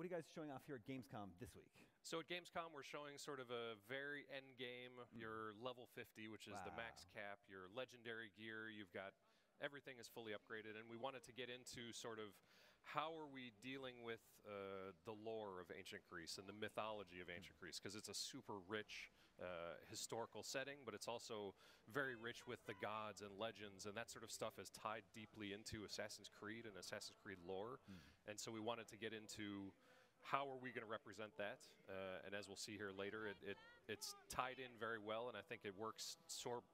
you guys showing off here at Gamescom this week? So at Gamescom, we're showing sort of a very end game, your level 50, which is the max cap, your legendary gear. You've got everything is fully upgraded, and we wanted to get into sort of how are we dealing with the lore of ancient Greece and the mythology of ancient Greece, because it's a super rich historical setting, but it's also very rich with the gods and legends, and that sort of stuff is tied deeply into Assassin's Creed and Assassin's Creed lore. And so we wanted to get into how are we going to represent that, and as we'll see here later, it's tied in very well, and I think it works for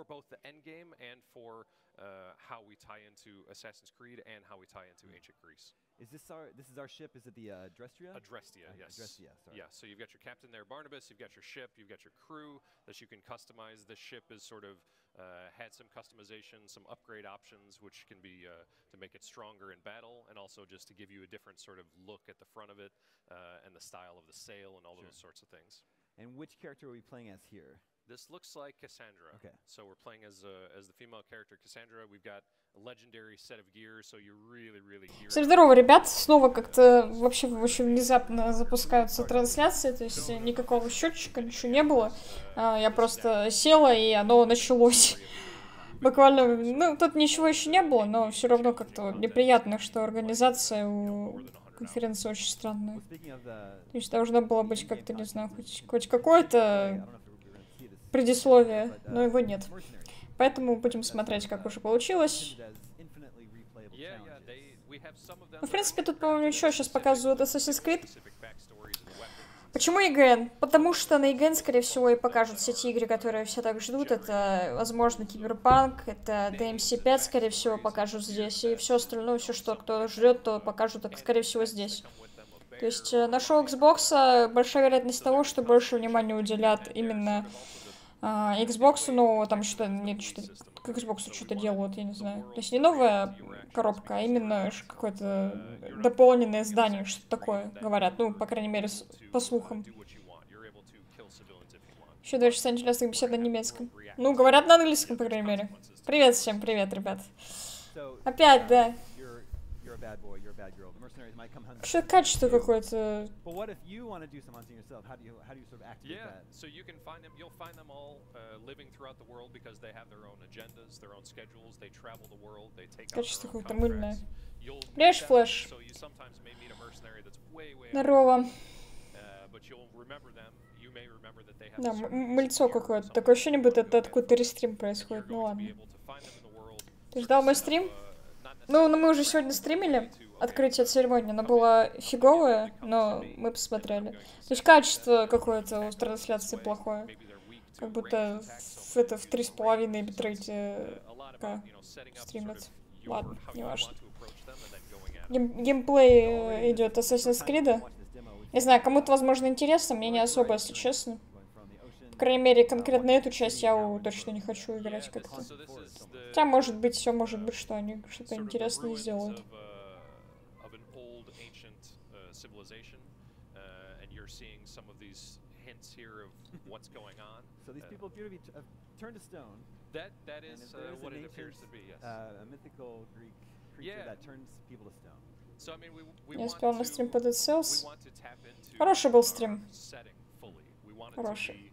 both the end game and for how we tie into Assassin's Creed and how we tie into ancient Greece. This is our ship? Is it the Adrestia? Adrestia, yes. Adrestia, sorry. Yeah, so you've got your captain there, Barnabas, you've got your ship, you've got your crew that you can customize. This ship is sort of had some customization, some upgrade options, which can be to make it stronger in battle, and also just to give you a different sort of look at the front of it, and the style of the sail and all those sorts of things. And which character are we playing as here? This looks like Cassandra. Okay. So we're playing as the female character Cassandra. We've got a legendary set of gear, so you're really geared. Всем здорово, ребят. Снова как-то вообще очень внезапно запускаются трансляции, то есть никакого счетчика, ничего не было. Я просто села, и оно началось. Буквально, ну, тут ничего еще не было, но все равно как-то неприятно, что организация у конференции очень странная. То есть должно было быть как-то, не знаю, хоть какое-то предисловие, но его нет. Поэтому будем смотреть, как уже получилось. Ну, в принципе, тут, по-моему, еще сейчас показывают Assassin's Creed. Почему IGN? Потому что на IGN, скорее всего, и покажут все те игры, которые все так ждут. Это, возможно, Киберпанк, это DMC 5, скорее всего, покажут здесь. И все остальное, все, что кто ждет, то покажут, скорее всего, здесь. То есть на шоу Xbox большая вероятность того, что больше внимания уделят именно Xbox, но там что-то к Xbox что-то делают, я не знаю. То есть не новая коробка, а именно какое-то дополненное издание, что-то такое, говорят. Ну, по крайней мере, по слухам. Еще дальше станет интересных бесед на немецком. Ну, говорят на английском, по крайней мере. Привет всем, привет, ребят. Опять, да. Что качество какое-то. Качество какое-то мыльное. Режь флеш. Здорово. Да, мыльцо какое-то. Такое ощущение, будто это откуда-то рестрим происходит. Ну ладно. Ты ждал мой стрим? Ну, мы уже сегодня стримили открытие церемонии, оно было фиговое, но мы посмотрели. То есть качество какое-то у трансляции плохое. Как будто в 3,5 битрейте стримят. Ладно, не важно. Геймплей идет Assassin's Creed. Не знаю, кому-то, возможно, интересно, мне не особо, если честно. По крайней мере, конкретно эту часть я точно не хочу играть как-то. Хотя, может быть, все может быть, что они что-то интересное сделают. Я успел на стрим по Dead Cells. Хороший был стрим. Хороший.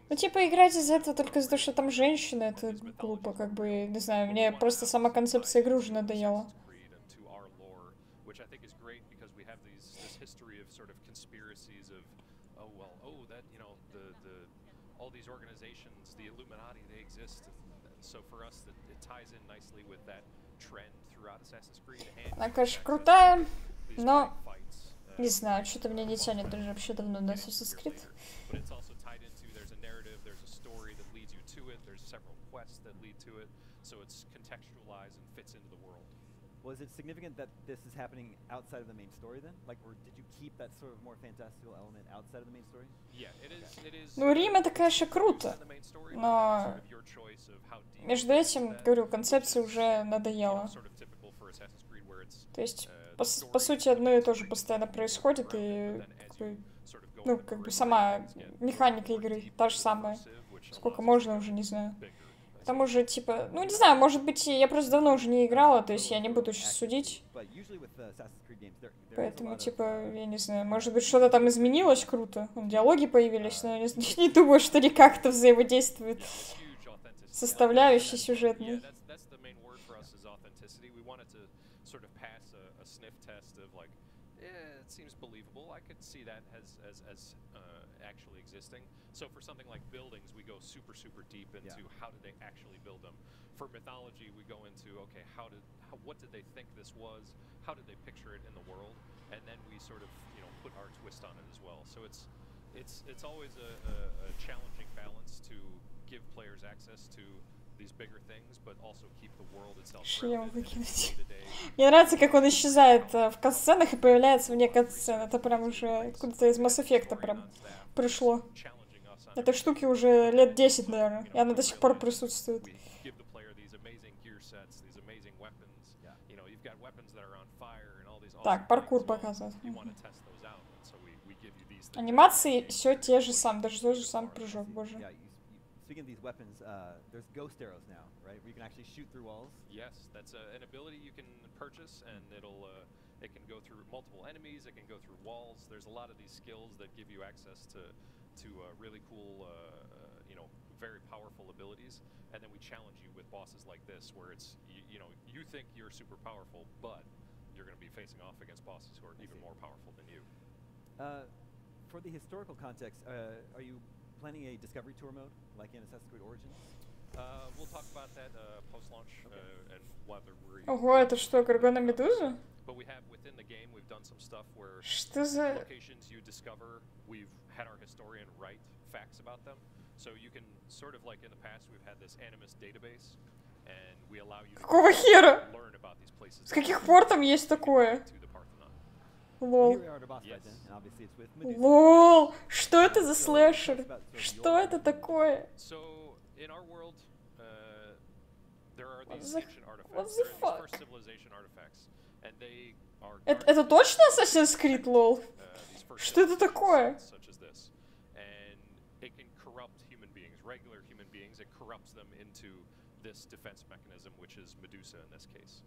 Ну, типа, играть из-за этого только из-за того, что там женщина, это глупо, как бы, не знаю, мне просто сама концепция игры уже надоела. Она, конечно, крутая, но не знаю, что-то меня не тянет даже вообще давно на Assassin's Creed. Was it significant that this is happening outside of the main story then? Like, or did you keep that sort of more fantastical element outside of the main story? Yeah, it is. Ну, Рим это, конечно, круто, но между этим, говорю, концепция уже надоела. То есть, по сути, одно и то же постоянно происходит, и как бы сама механика игры та же самая. Сколько можно уже, не знаю. К тому же, типа, ну, не знаю, может быть, я просто давно уже не играла, то есть я не буду сейчас судить. Поэтому, типа, я не знаю, может быть, что-то там изменилось круто. Диалоги появились, но я не думаю, что они как-то взаимодействуют. Составляющие сюжетные. So for something like buildings, we go super deep into how did they actually build them. For mythology, we go into okay, what did they think this was? How did they picture it in the world? And then we sort of put our twist on it as well. So it's always a challenging balance to give players access to these bigger things, but also keep the world itself grounded. Мне нравится, как он исчезает в катсценах и появляется вне катсцен. Это прям уже откуда-то из Mass Effect'а прям пришло. Этой штуки уже лет 10, наверное, и она до сих пор присутствует. Так, паркур показывает. Анимации все те же самые, даже тот же самый прыжок, боже. Speaking of these weapons, there's ghost arrows now, right? Where you can actually shoot through walls. Yes, that's an ability you can purchase, and it can go through multiple enemies. It can go through walls. There's a lot of these skills that give you access to really cool, very powerful abilities. And then we challenge you with bosses like this, where it's you think you're super powerful, but you're going to be facing off against bosses who are even more powerful than you. For the historical context, are you planning a discovery tour mode like in Assassin's Creed Origins? We'll talk about that post-launch and whether we're. Ого, это что, Горгона Медуза? But we have within the game we've done some stuff where что за locations you discover, we've had our historian write facts about them. So you can sort of like in the past we've had this Animus database, and we allow you какого хера? to learn about these places. С каких пор там есть такое? Лол. Лол, что это за слэшер? Что это такое? What the fuck? Это точно Assassin's Creed, лол? Что это такое? This defense mechanism, which is Medusa in this case,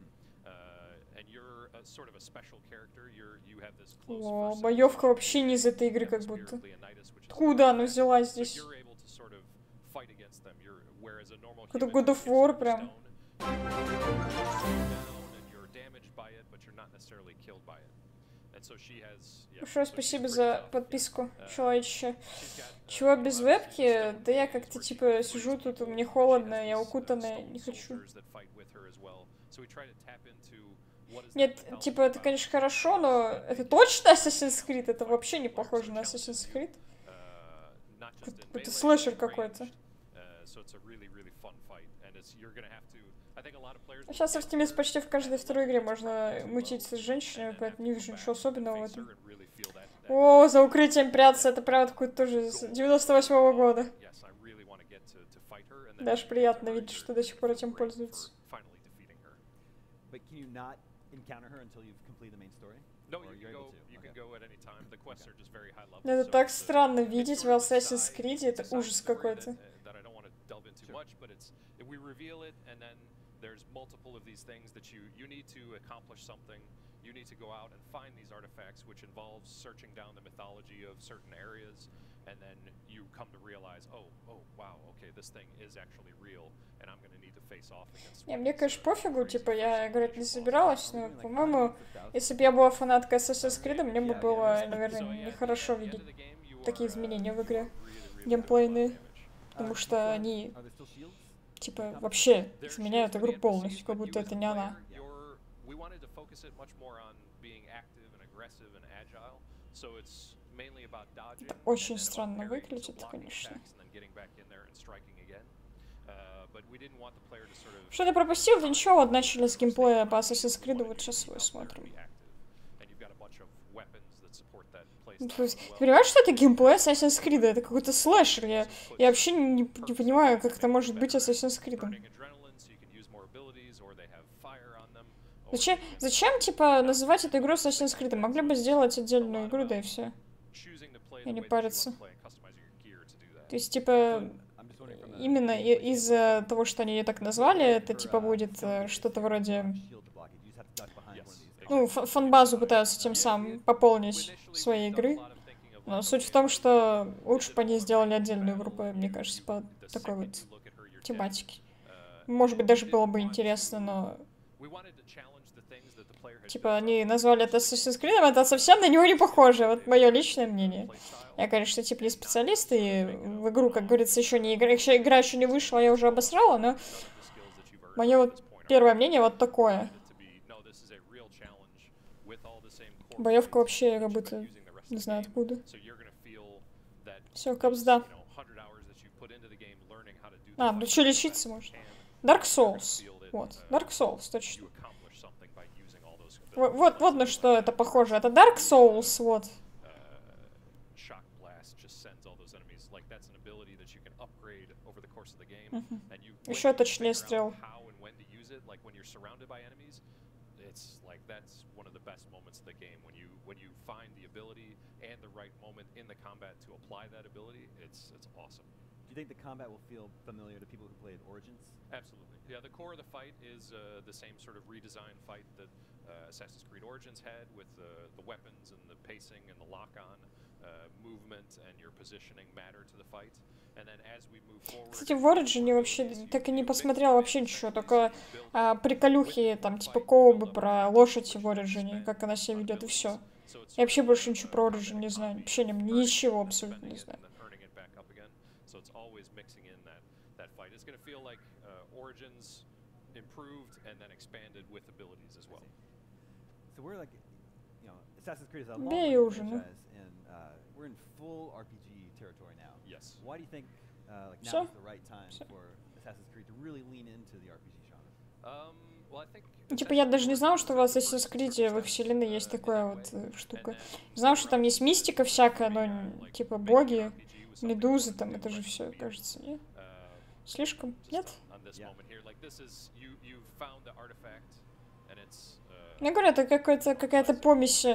and you're a sort of a special character. You have this close. О, боевка вообще не из этой игры, как будто. Откуда она взялась здесь? Какой-то God of War прям. Большое спасибо за подписку, человечище. Чего без вебки? Да я как-то типа сижу тут, мне холодно, я укутанная, не хочу. Нет, типа это, конечно, хорошо, но это точно Assassin's Creed? Это вообще не похоже на Assassin's Creed. Это слэшер какой-то. Сейчас в Steam почти в каждой второй игре можно мутить с женщинами, поэтому не вижу ничего особенного в этом. О, за укрытием прятаться, это правда какой-то тоже с 98-го года. Даже приятно видеть, что до сих пор этим пользуются. Это так странно видеть в Assassin's Creed, это ужас какой-то. There's multiple of these things that you need to accomplish something. You need to go out and find these artifacts, which involves searching down the mythology of certain areas, and then you come to realize, oh wow, okay, this thing is actually real, and I'm going to need to face off against. Не, мне, конечно, пофигу, типа, я играть не собиралась, но, по-моему, если бы я была фанаткой Assassin's Creed, мне бы было, наверное, нехорошо видеть такие изменения в игре, геймплейные, потому что они типа вообще изменяют игру полностью, как будто это не она. Это очень странно выглядит, конечно. Что ты пропустил? Да ничего, вот начали с геймплея по Assassin's Creed, вот сейчас его смотрим. Ты понимаешь, что это геймплей Assassin's Creed? Это какой-то слэшер. Я вообще не понимаю, как это может быть Assassin's Creed. Зачем, типа, называть эту игру Assassin's Creed? Могли бы сделать отдельную игру, да и все. И не париться. То есть, типа, именно из-за того, что они ее так назвали, это типа будет что-то вроде... Ну, фан-базу пытаются тем самым пополнить своей игры. Но суть в том, что лучше бы они сделали отдельную группу, мне кажется, по такой вот тематике. Может быть, даже было бы интересно, но... Типа, они назвали это Assassin's Creed, это совсем на него не похоже, вот мое личное мнение. Я, конечно, типа не специалист, и в игру, как говорится, еще не игра еще не вышла, я уже обосрала, но мое вот первое мнение вот такое. Боевка вообще как будто не знаю откуда. Все, капсда. А, ну что, лечиться можно? Dark Souls. Вот, Dark Souls, точно. Вот на что это похоже. Это Dark Souls, вот. Еще точнее стрел. Do you think the combat will feel familiar to people who played Origins? Absolutely. Yeah, the core of the fight is the same sort of redesigned fight that Assassin's Creed Origins had, with the weapons and the pacing and the lock-on movement and your positioning matter to the fight. And then as we move forward... Кстати, в Origin вообще так и не посмотрела вообще ничего, только приколюхи, там, типа коубы про лошадь в Origin, как она себя ведет, и все. Я вообще больше ничего про Origin не знаю, вообще ничего абсолютно не знаю. Origins improved and then expanded with abilities as well. So we're like, you know, Assassin's Creed is a long franchise, and we're in full RPG territory now. Yes. Why do you think like now is the right time for Assassin's Creed to really lean into the RPG genre? Well, I think. Типа я даже не знала, что в Assassin's Creed в их вселенной есть такая вот штука. Знала, что там есть мистика всякая, но типа боги, медузы, там это же все, кажется, нет? Слишком? Нет? Я говорю, это какая-то помесь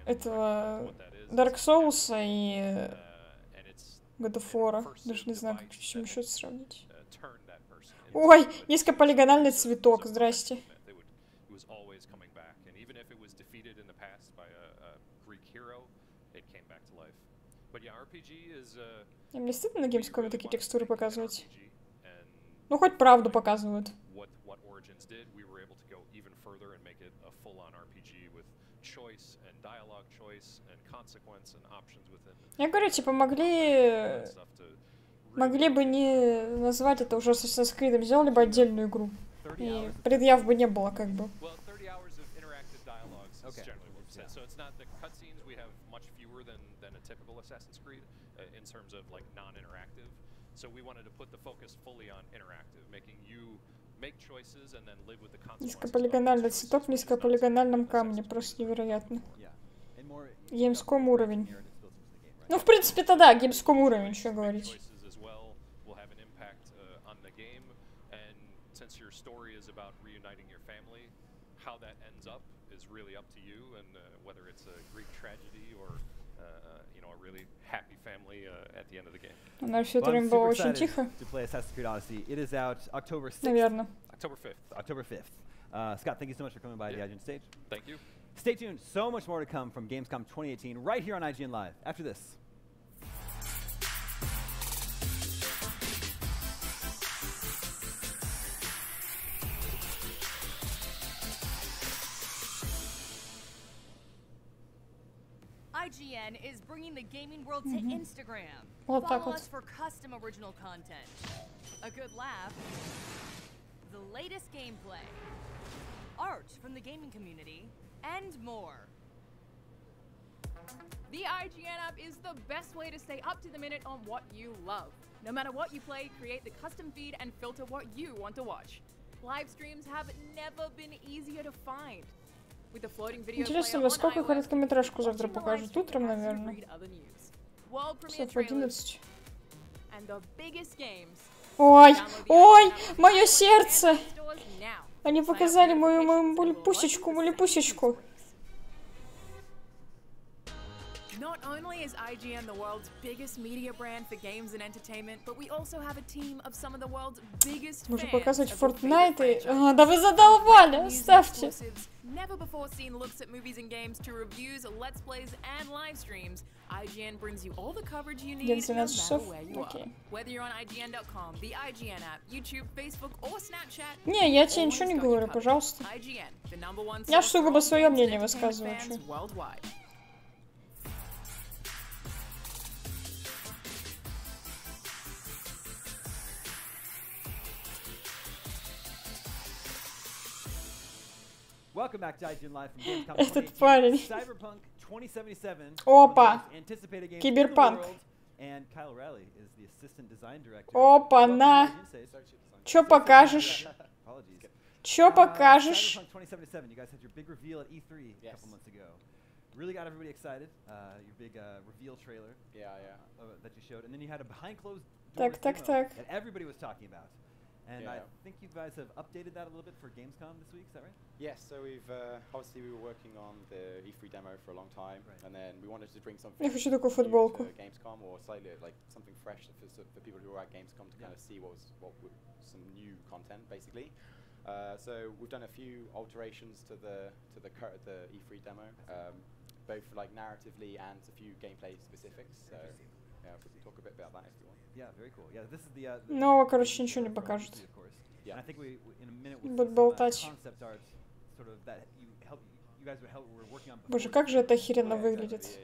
этого Dark Souls и God of War. Даже не знаю, как с чем еще сравнить. Ой, низкополигональный цветок, здрасте. Им не стыдно на Gamescom такие текстуры показывать? Ну, хоть правду показывают. Я говорю, типа, могли бы не назвать это уже Assassin's Creed, сделали бы отдельную игру. И предъяв бы не было, как бы. Низкополигональный цветок в низкополигональном камне. Просто невероятно. Gamescom уровень. Ну, в принципе-то да, Gamescom уровень, что говорить. На все это время было очень тихо. Наверное. October 5th. Scott, thank you so much for coming by the IGN stage. Thank you. Stay tuned. So much more to come from Gamescom 2018 right here on IGN Live after this. IGN is bringing the gaming world to Instagram. Follow us for custom original content, a good laugh, the latest gameplay, art from the gaming community, and more. The IGN app is the best way to stay up to the minute on what you love. No matter what you play, create the custom feed and filter what you want to watch. Live streams have never been easier to find. Интересно, во сколько короткометражку завтра покажут? Утром, наверное. Часов в 11. Ой, ой, мое сердце! Они показали мою пусечку. only is IGN the world's biggest media brand for games and entertainment, but we also have a team of some of the world's biggest Можно fans показать of your Fortnite favorite и... franchises. Да вы задолбали, ставьте. Never before seen looks at movies and games to reviews, let's plays, and live streams. IGN brings you all the coverage you need no matter where you are. Whether you're on IGN.com, the IGN app, YouTube, Facebook, or Snapchat. Не, я тебе ничего не говорю, пожалуйста. Я ж сугубо свое мнение высказываю. Welcome back to IGN Live from Gamescom Этот парень. Cyberpunk 2077. Опа. Киберпанк. And Kyle Rowley is the assistant design director. Опа, на. Чё покажешь? Чё покажешь? Cyberpunk 2077. You guys had your big reveal at E3 a couple months ago. Really got everybody excited. Your big reveal trailer. That you showed, and then you had a behind closed doors demo that everybody was talking about. And I think you guys have updated that a little bit for Gamescom this week, is that right? Yes, so we've obviously we were working on the E3 demo for a long time, and then we wanted to bring something new to Gamescom, or slightly like something fresh for people who are at Gamescom to kind of see some new content, basically. So we've done a few alterations to the E3 demo, both like narratively and a few gameplay specifics. So yeah, we can talk a bit about that if you want. Yeah, very cool. Yeah, this is the Но, короче, ничего не покажут. I think we in a minute with Будут болтать. Concept art sort of that you guys were working on. Боже, как же это охеренно выглядит.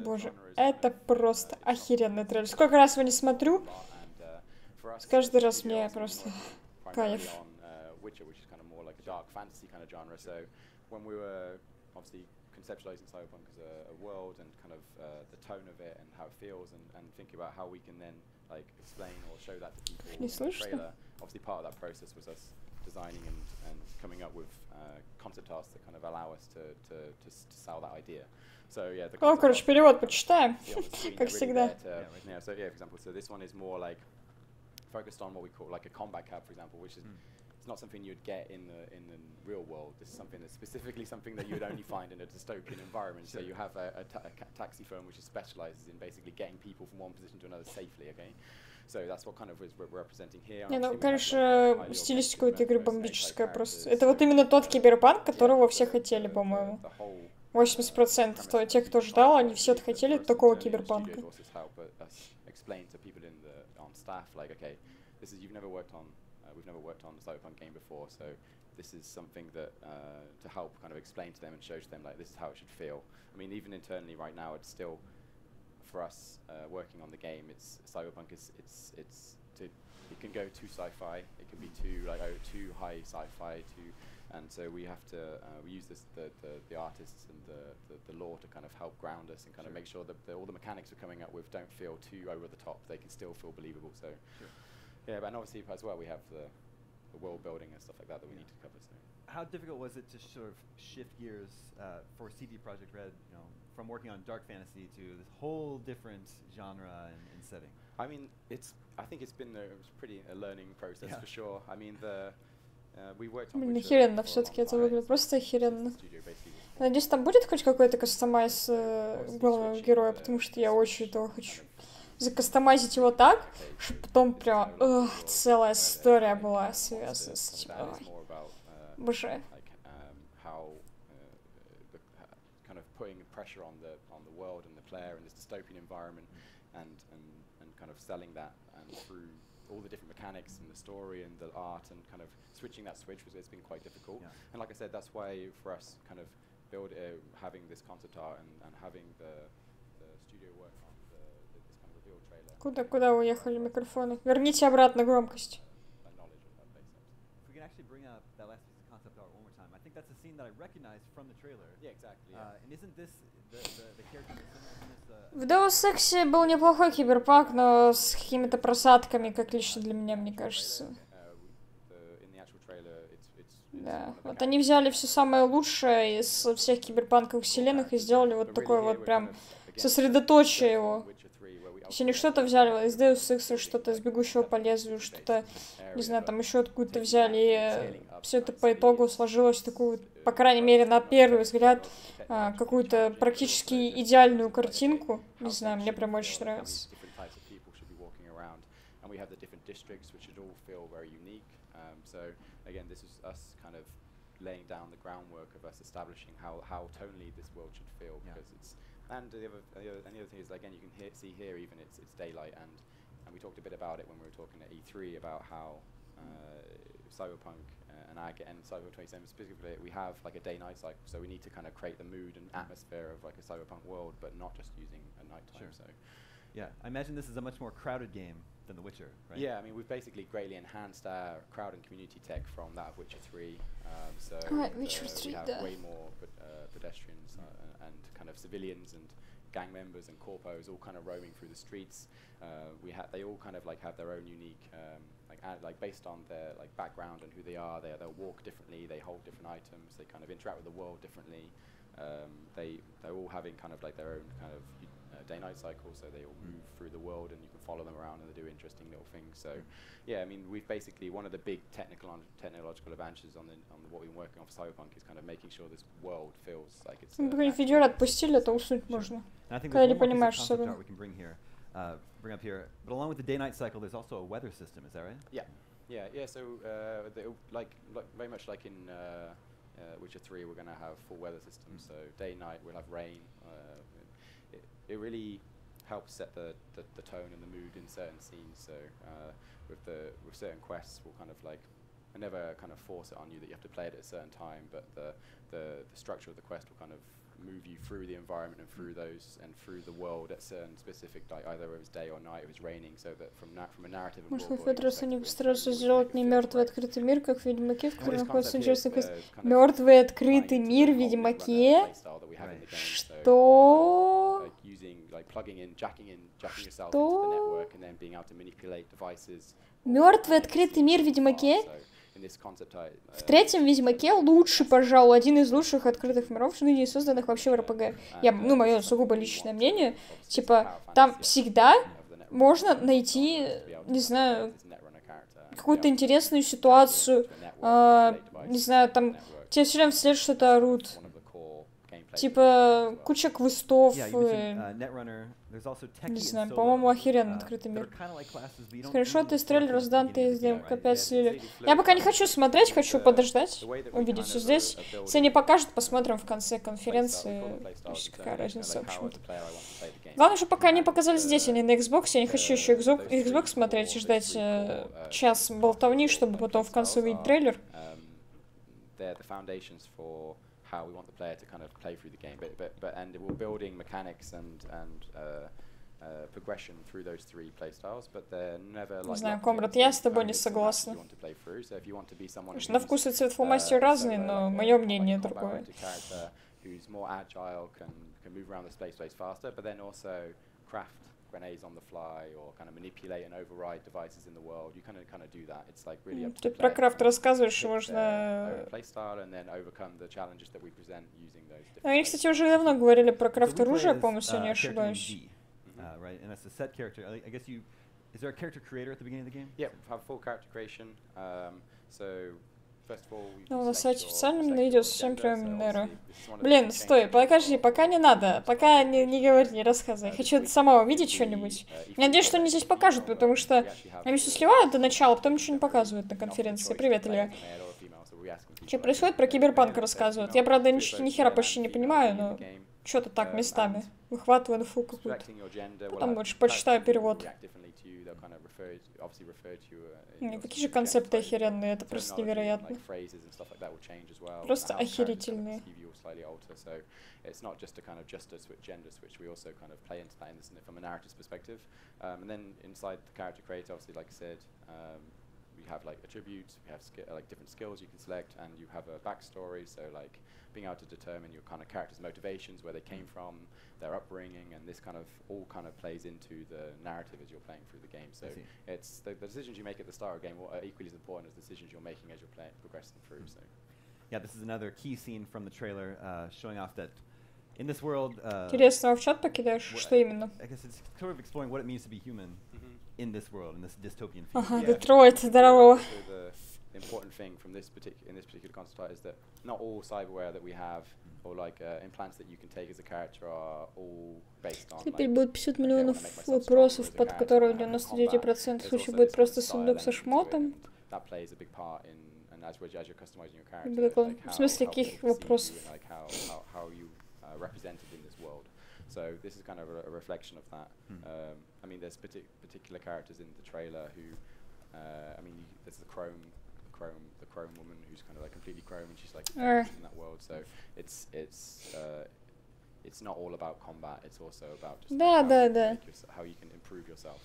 Боже, это просто охеренный трейлер. Сколько раз его не смотрю, с каждый раз мне просто кайф. Conceptualizing Cyberpunk as a world and kind of the tone of it and how it feels and thinking about how we can then like explain or show that to people in the trailer. Obviously part of that process was us designing and coming up with concept arts that kind of allow us to sell that idea. So yeah, О, короче, перевод почитаем, как всегда. Yeah, so yeah, for example, so this one is more like focused on what we call like a combat cab, for example, which is not something you'd get in the real world. This is something that's specifically something that you would only find in a dystopian environment. So you have a taxi firm which specializes in basically getting people from one position to another safely. Okay, so that's what kind of we're representing here. Не, ну, конечно, стилистика этой игры бомбическая просто. Это вот именно тот киберпанк, которого все хотели, по-моему. 80% тех, кто ждал, они все хотели такого киберпанка. We've never worked on a Cyberpunk game before, so this is something that to help kind of explain to them and show to them like this is how it should feel. I mean, even internally right now, it's still for us working on the game. It's Cyberpunk it can go too sci-fi, it can be too high sci-fi, and so we have to we use the artists and the lore to kind of help ground us and kind of make sure that all the mechanics we're coming up with don't feel too over the top. They can still feel believable. So. Yeah, and obviously as well we have the world building and stuff like that we need to cover. So. How difficult was it to sort of shift gears for CD Projekt Red, from working on dark fantasy to this whole different genre and setting? I mean, I think it's been a learning process for sure. I mean, we worked on. Охеренно все-таки это выглядит, просто охеренно. Надеюсь, там будет хоть какой-то кастомайз главного героя, потому что я очень этого хочу. Закастомайзить его так, чтобы потом прям целая история была связана с этим. Боже. Putting pressure on the world and the player in this dystopian environment and kind of selling that and through all the different mechanics and the story and the art and kind of switching that switch it's been quite difficult. And like I said, that's why for us kind of having this concept art and having the studio work on this kind of reveal trailer. Куда уехали микрофоны? Верните обратно громкость. We can actually bring up that last piece of concept art one more time. I think that's a scene that I recognized from the trailer. Yeah, exactly. And isn't this the character in this? В Deus Ex был неплохой киберпанк, но с какими-то просадками, как лично для меня, мне кажется. Да, вот они взяли все самое лучшее из всех киберпанковых вселенных и сделали вот такое вот прям сосредоточие его. Если они что-то взяли из Deus Ex, что-то из Бегущего по лезвию, что-то, не знаю, там еще откуда-то взяли, и все это по итогу сложилось в такую, по крайней мере, на первый взгляд, какую-то практически идеальную картинку. Не знаю, мне прям очень нравится. Laying down the groundwork of us establishing how tonally this world should feel, because it's, and the other thing is, again, you can see here even it's daylight, and we talked a bit about it when we were talking at E3 about how Cyberpunk and Cyberpunk 27 specifically, we have like a day-night cycle, so we need to kind of create the mood and atmosphere of like a cyberpunk world, but not just using a nighttime. Sure. So yeah, I imagine this is a much more crowded game than The Witcher, right? Yeah, I mean, we've basically greatly enhanced our crowd and community tech from that of Witcher 3. So Witcher 3, we have way more pedestrians and kind of civilians and gang members and corpos all kind of roaming through the streets. They all kind of like have their own unique, like based on their like background and who they are. They'll walk differently. They hold different items. They kind of interact with the world differently. They're all having kind of like their own kind of day-night cycle, so they all move through the world and you can follow them around and they do interesting little things. So yeah, I mean, we've basically, one of the big technological advantages on what we've been working on for Cyberpunk is kind of making sure this world feels like it's видео отпустили, то уснуть можно. Когда не понимаешь особенно. We can bring up here, but along with the day-night cycle, there's also a weather system. Is that right? Yeah. So like very much like in Witcher 3, we're going to have full weather systems. So day-night we'll have rain. It really helps set the tone and the mood in certain scenes. So with certain quests, we'll kind of like, I never kind of force it on you that you have to play it at a certain time, but the structure of the quest will kind of move you through the environment and through those and through the world at certain specific, like either it was day or night, it was raining, so that from a narrative. Может, в этот раз они постараются сделать не мертвый открытый мир, как в Ведьмаке, в котором находится интересный квест. Мертвый открытый мир в Ведьмаке? Что? Что? Мертвый открытый мир в Ведьмаке? В третьем Ведьмаке лучший, пожалуй, один из лучших открытых миров, ныне созданных вообще в РПГ. Мое сугубо личное мнение. Типа, там всегда можно найти, не знаю, какую-то интересную ситуацию. Не знаю, там тебе все время вслед что-то орут. Типа, куча квестов. Не знаю, по-моему, охеренно открытый мир. Скриншоты из трейлера с Данте из демок опять слили. Я пока не хочу смотреть, хочу подождать, увидеть все здесь. Если не покажут, посмотрим в конце конференции. Какая разница, в общем-то. Главное, что пока не показали здесь, а не на Xbox. Я не хочу еще Xbox смотреть и ждать час болтовни, чтобы потом в конце увидеть трейлер. How we want the player to kind of play through the game, and we're building mechanics and progression through those three playstyles, but they're never like. Не знаю, Комрад, я с тобой не согласна. Конечно, на вкус и цвет фломастера разные, но мое мнение другое. Who's more agile, can move around the space faster, but then also craft grenades on the fly or kind of manipulate and override devices in the world. You kind of do that. It's like really up to the player. Ты про крафт рассказываешь, можно. Они, кстати, уже давно говорили про крафт оружия, по-моему, если не ошибаюсь. Right, and that's a set character. I guess you. Is there a character creator at the beginning of the game? Yeah, have full character creation. So. Ну, на сайте официальном найдется совсем прям нейро. Блин, стой, покажи, пока не надо. Пока не говори, не рассказывай. Хочу сама увидеть что-нибудь. Надеюсь, что они здесь покажут, потому что они все сливают до начала, потом ничего не показывают на конференции. Привет, Илья. Что происходит? Про Киберпанк рассказывают. Я, правда, ни хера почти не понимаю, но что-то так местами. Выхватываю инфу какую-то. Потом лучше почитаю перевод. Какие же концепты охеренные, это просто невероятно. Просто охерительные. It's not just a kind of gender switch, we also kind of play into that from a narrative perspective. And then inside the character creator, obviously, like I said, we have like attributes, we have like different skills you can select, and you have a backstory, so like being able to determine your kind of character's motivations, where they came from, their upbringing, and this kind of all kind of plays into the narrative as you're playing through the game. So it's the decisions you make at the start of the game are equally as important as decisions you're making as you're progressing through. So yeah, this is another key scene from the trailer showing off that Интересно, а в чат покидаешь? Что именно? Ага, Детройт, здорово. Important thing from this particular concept is that not all cyberware that we have or like implants that you can take as a character are all based on. Теперь будет 50 миллионов вопросов, под которые 99% случаев будет просто сундук со шмотом. В смысле, каких вопросов? So this is kind of a reflection of that. I mean, there's particular characters in the trailer who, I mean, there's the Chrome woman who's kind of like completely Chrome, and she's like in that world. So it's not all about combat. It's also about just how you can improve yourself.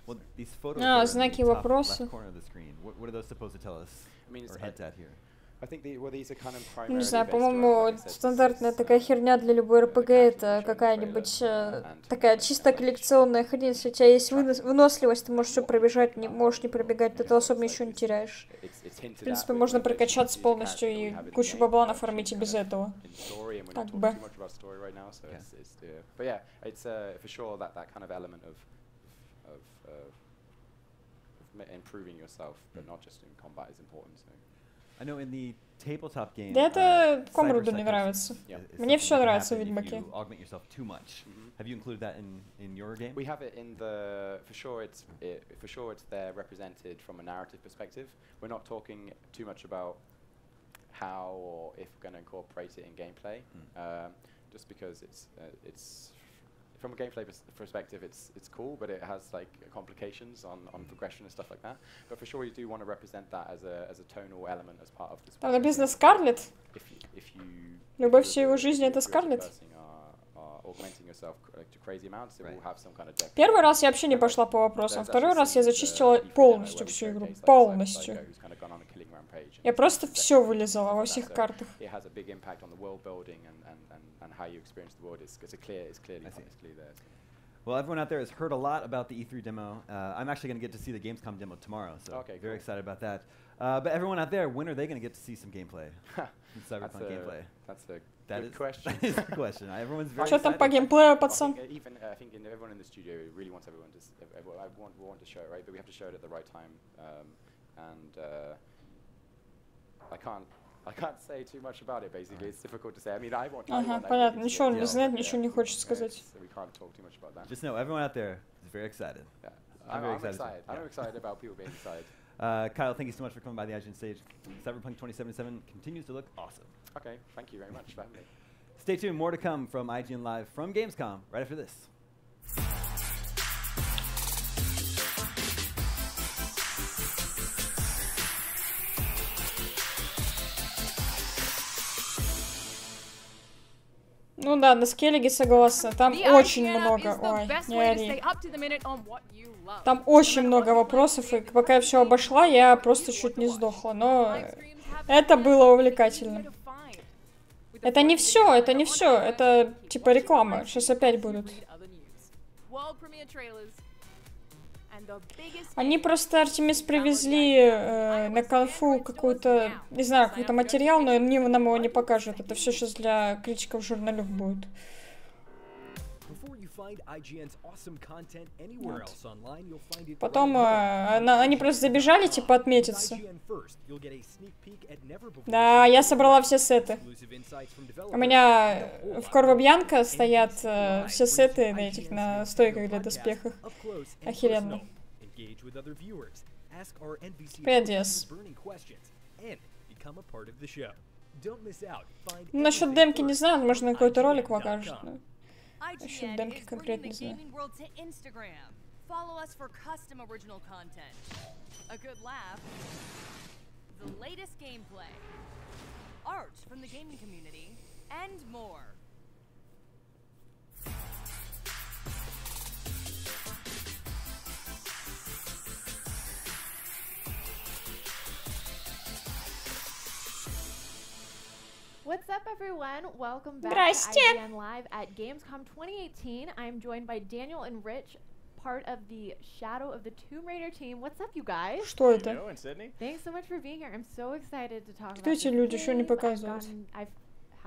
Well, these photos are in the top left corner of the screen. What are those supposed to tell us? I mean, or hint at here? I think these are kind of primarily. Не знаю, по-моему, стандартная такая херня для любой РПГ это какая-нибудь такая чисто коллекционная хрень. Если у тебя есть выносливость, ты можешь все пробежать, не можешь не пробегать, ты особо ничего не теряешь. В принципе, можно прокачаться полностью и кучу бабла нафармить и без этого. Так бы. Да это Комруду не нравится. Мне все нравится в Ведьмаке. Have you included that in your game? We have it in the for sure it's there represented from a narrative perspective. We're not talking too much about how or if we're going to incorporate it in gameplay. Just because it's from a gameplay perspective, it's cool, but it has like complications on progression and stuff like that. But for sure, you do want to represent that as a tonal element as part of this. Там написано Скарлетт. Любовь всей его жизни это Скарлетт. Первый раз я вообще не пошла по вопросам. Второй раз я зачистила полностью всю игру. Полностью. Я просто все вылезала во всех картах. Well, everyone out there has heard a lot about the E3 demo. I'm actually going to get to see the Gamescom demo tomorrow, so very excited about that. But everyone out there, when are they going to get to see some gameplay? Some Cyberpunk gameplay. That's a good question. That is a good question. Everyone's very Что там по геймплею, пацан? I think everyone in the studio really wants everyone to. I want to show it, right? But we have to show it at the right time. I can't say too much about it. Basically, it's difficult to say. I mean, I want. Ага, понятно. Ничего он не знает, ничего не хочет сказать. We can't talk too much about that. Just know, everyone out there is very excited. Yeah. I'm excited. I'm excited about people being excited. Kyle, thank you so much for coming by the IGN stage. Cyberpunk 2077 continues to look awesome. Okay, thank you very much for having me. Stay tuned, more to come from IGN Live from Gamescom right after this. Ну да, на Скеллиге согласна. Там очень много. Ой, не ори. Там очень много вопросов, и пока я все обошла, я просто чуть не сдохла. Но это было увлекательно. Это не все, это не все. Это типа реклама. Сейчас опять будут. Они просто Артемис привезли на конфу какую-то, не знаю, какой-то материал, но нам его не покажут. Это все сейчас для критиков журналюк будет. Потом они просто забежали, типа, отметиться. Да, я собрала все сеты. У меня в Корво Бьянка стоят все сеты на этих, на стойках для доспехов. Охеренно. Привет, Диас. Насчет демки не знаю, можно какой-то ролик покажет. Насчет демки конкретно не знаю. What's up, everyone? Welcome back to IGN Live at Gamescom 2018. I'm joined by Daniel and Rich, part of the Shadow of the Tomb Raider team. What's up, you guys? Что это? Thanks so much for being here. I'm so excited to talk Кто эти люди? Что не показывают? I've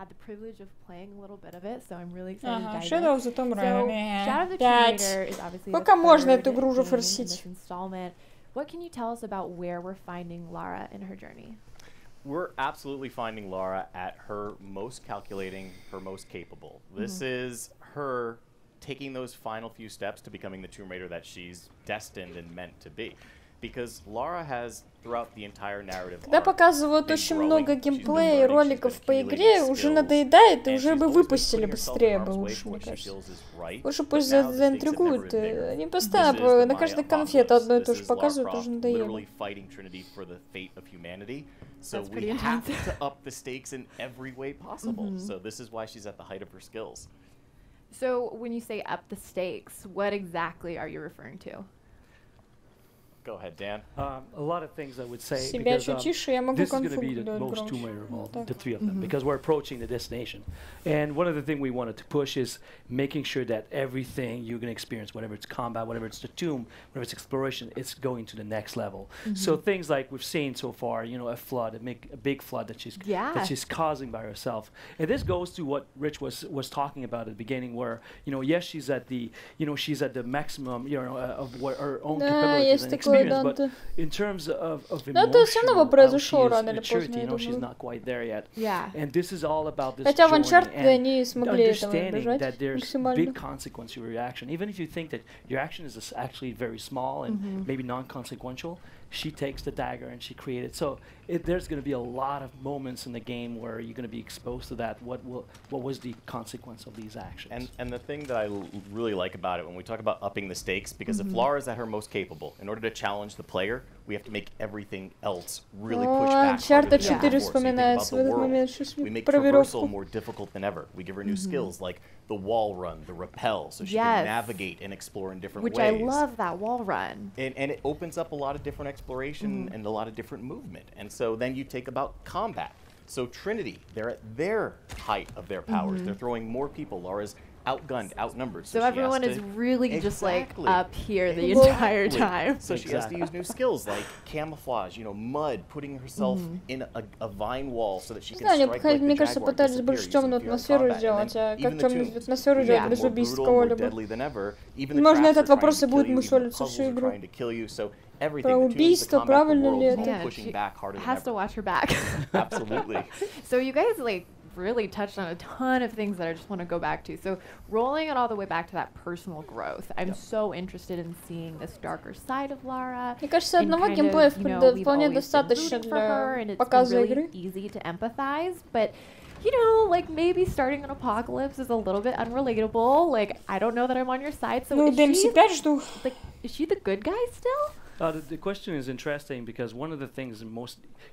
had the privilege of playing a little bit of it, so I'm really excited to dive Shadow in. of the Tomb So, Raider. Shadow of the Tomb Raider is obviously Пока можно эту third игру уже game in форсить. this installment. What can you tell us about where we're finding Lara in her journey? We're absolutely finding Lara at her most calculating, her most capable. This is her taking those final few steps to becoming the Tomb Raider that she's destined and meant to be. Because Lara has, throughout the entire narrative, когда показывают очень много геймплея и роликов по игре, уже надоедает, и уже бы выпустили быстрее бы лучше, мне кажется. Лучше пусть заинтригуют. Они постоянно на каждой конфете одно и то же показывают, уже надоело. So we have to up the stakes in every way possible. So this is why she's at the height of her skills. So when you say up the stakes, what exactly are you referring to? Go ahead, Dan. A lot of things I would say. Себя Because, чуть тише, я могу this is going to конфу be the делать most громче. Tomb Raider of all, the three of them, because we're approaching the destination. And one of the things we wanted to push is making sure that everything you're going to experience, whatever it's combat, whatever it's the tomb, whatever it's exploration, it's going to the next level. So things like we've seen so far, you know, a flood, a big flood that she's causing by herself. And this goes to what Rich was talking about at the beginning, where, you know, yes, she's at the maximum, you know, of what her own capabilities and experience, but in terms of emotional maturity, you know, she's not quite there yet. Yeah. And this is all about this Хотя в journey Uncharted они and смогли этого understanding избежать that there's максимально. big consequence to your reaction. Even if you think that your action is actually very small and maybe non-consequential, she takes the dagger and she created. So there's going to be a lot of moments in the game where you're going to be exposed to that. What was the consequence of these actions? And the thing that I really like about it when we talk about upping the stakes, because if Lara's at her most capable, in order to challenge the player, we have to make everything else really push back. Uncharted 4 вспоминается в этот момент. Сейчас we make проверю. traversal more difficult than ever. We give her new skills like the wall run, the rappel, so she can navigate and explore in different ways. Which I love that wall run. And it opens up a lot of different exploration and a lot of different movement. And so then you take about combat. So Trinity, they're at their height of their powers. They're throwing more people. Lara's outgunned, outnumbered. So everyone is really just like up here the entire time. So she has to use new skills like camouflage, you know, mud, putting herself in a vine wall so that she can strike like мне the кажется, jaguar, пытались больше темную атмосферу сделать, а как темную атмосферу делать без убийского либо. Можно этот вопрос и будет мусолиться всю игру. Про убийство, правильно ли это? She has to watch her back. Absolutely. So you guys like really touched on a ton of things that I just want to go back to. So rolling it all the way back to that personal growth, I'm so interested in seeing this darker side of Lara. Мне кажется, одного геймплея вполне достаточно для показа игры. Easy to empathize, but you know, like maybe starting an apocalypse is a little bit unrelatable. Like I don't know that I'm on your side. So Ну, DMC 5 жду. Like, is she the good guy still? The question is interesting because one of the things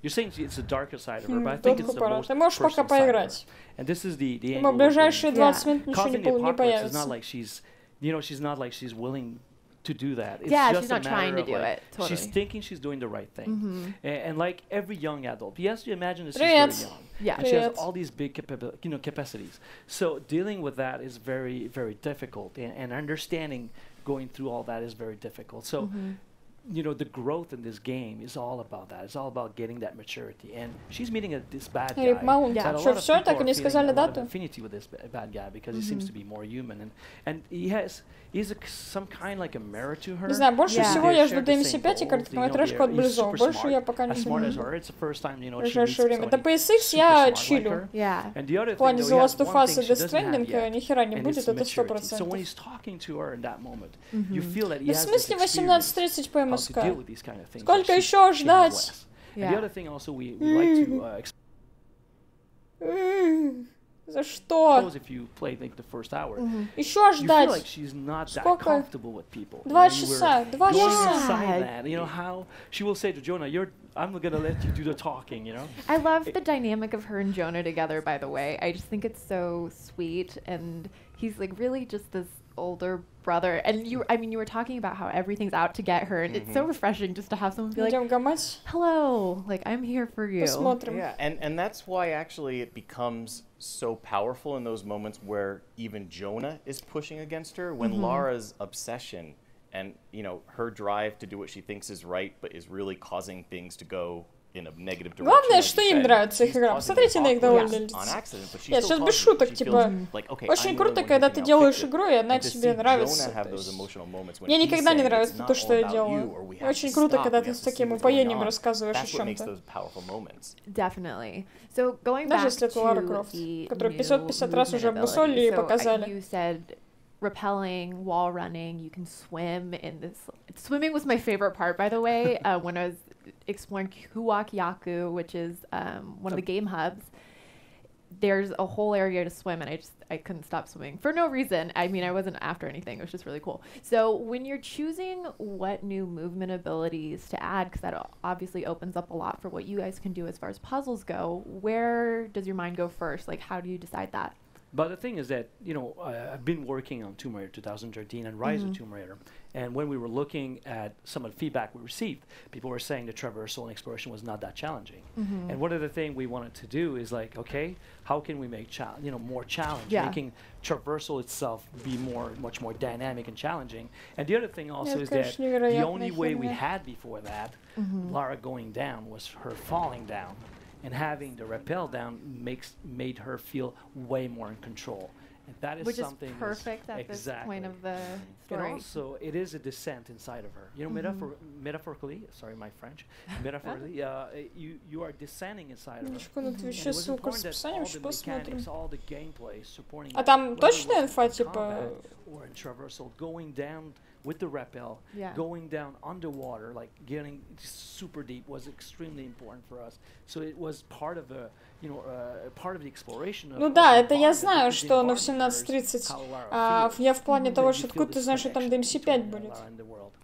you're saying it's the darker side of her, but I think it's the most personal side of her. And this is the angle ближайшие 20 минут ничего causing the не apocalypse is появится. not like she's not like she's willing to do that. It's Yeah, just she's not trying to do it. Totally. She's thinking she's doing the right thing. And like every young adult, yes, you imagine that she's very young. Yeah. And she has all these big capacities. So dealing with that is very, very difficult. And understanding going through all that is very difficult. So you know, the growth in this game is all about that. It's all about getting that maturity. And she's meeting this bad guy. That a lot of people are feeling a lot of affinity with this bad guy because he seems to be more human. And he's some kind like a mirror to her. Не знаю, больше всего я жду DMC 5 и короткометражку от Близов. Больше я пока не знаю. В ближайшее время. До PSX я чилю. В плане The Last of Us и Death Stranding ни хера не будет, это 100%. В смысле 18:30 по МСК? Сколько еще ждать? За что? Еще ждать? Сколько? 2 часа. 2 часа. She will say to Jonah, I'm gonna let you do the talking, you know? I love the dynamic of her and Jonah together, by the way. I just think it's so sweet, and he's like really just this older brother. And you were talking about how everything's out to get her, and it's so refreshing just to have someone be like, hello, like I'm here for you. Yeah, and that's why actually it becomes so powerful in those moments where even Jonah is pushing against her, when Lara's obsession and, you know, her drive to do what she thinks is right, but is really causing things to go Главное, что им нравится их игра. Посмотрите на их довольные лица. Нет, сейчас без шуток, типа, очень круто, когда ты делаешь игру, и она тебе нравится. Мне никогда не нравится то, что я делаю. Очень круто, когда ты с таким упоением рассказываешь о чем-то. Даже если это Лара Крофт, которую 550 раз уже обмусолили и показали. Rappelling, wall running, you can swim in this. Swimming was my favorite part, by the way, when I was exploring Kuwak-Yaku, which is one of the game hubs. There's a whole area to swim, and I couldn't stop swimming for no reason. I mean, I wasn't after anything. It was just really cool. So when you're choosing what new movement abilities to add, because that obviously opens up a lot for what you guys can do as far as puzzles go, where does your mind go first? Like, how do you decide that? But the thing is that, you know, I've been working on Tomb Raider 2013 and Rise of Tomb Raider. And when we were looking at some of the feedback we received, people were saying the traversal and exploration was not that challenging. And one of the things we wanted to do is like, okay, how can we make more challenging, making traversal itself be much more dynamic and challenging. And the other thing also is that the only way we had before that, Lara going down, was her falling down. And having the rappel down made her feel way more in control. And that is Which something is perfect at this point of the story. And also, it is a descent inside of her. You know, metaphorically, sorry, my French, metaphorically, you are descending inside of her. And it was important that all the mechanics, all the gameplay supporting. А там точная инфа, типа? Or in traversal, going down with the rappel, going down underwater, like getting super deep, was extremely important for us. So it was part of the, you know, part of the exploration. Ну да, это я знаю, что оно в 17:30. Я в плане того, что откуда ты знаешь, что там DMC 5 будет.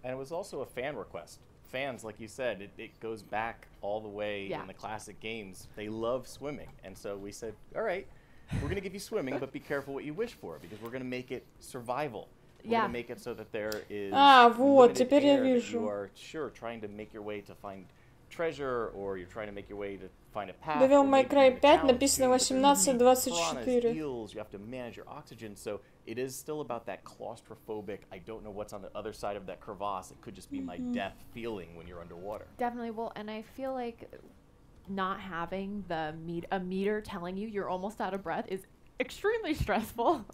And it was also a fan request. Fans, like you said, it goes back all the way in the classic games. They love swimming, and so we said, all right, we're going to give you swimming, but be careful what you wish for, because we're going to make it survival. We're going to make it so that there is вот, теперь я вижу. You are trying to make your way to find treasure, or you're trying to make your way to find a path. Devil May Cry 5 написано 18-24. You have to manage your oxygen, so it is still about that claustrophobic, I don't know what's on the other side of that crevasse. It could just be my death feeling when you're underwater. Definitely. Well, and I feel like not having a meter telling you you're almost out of breath is extremely stressful.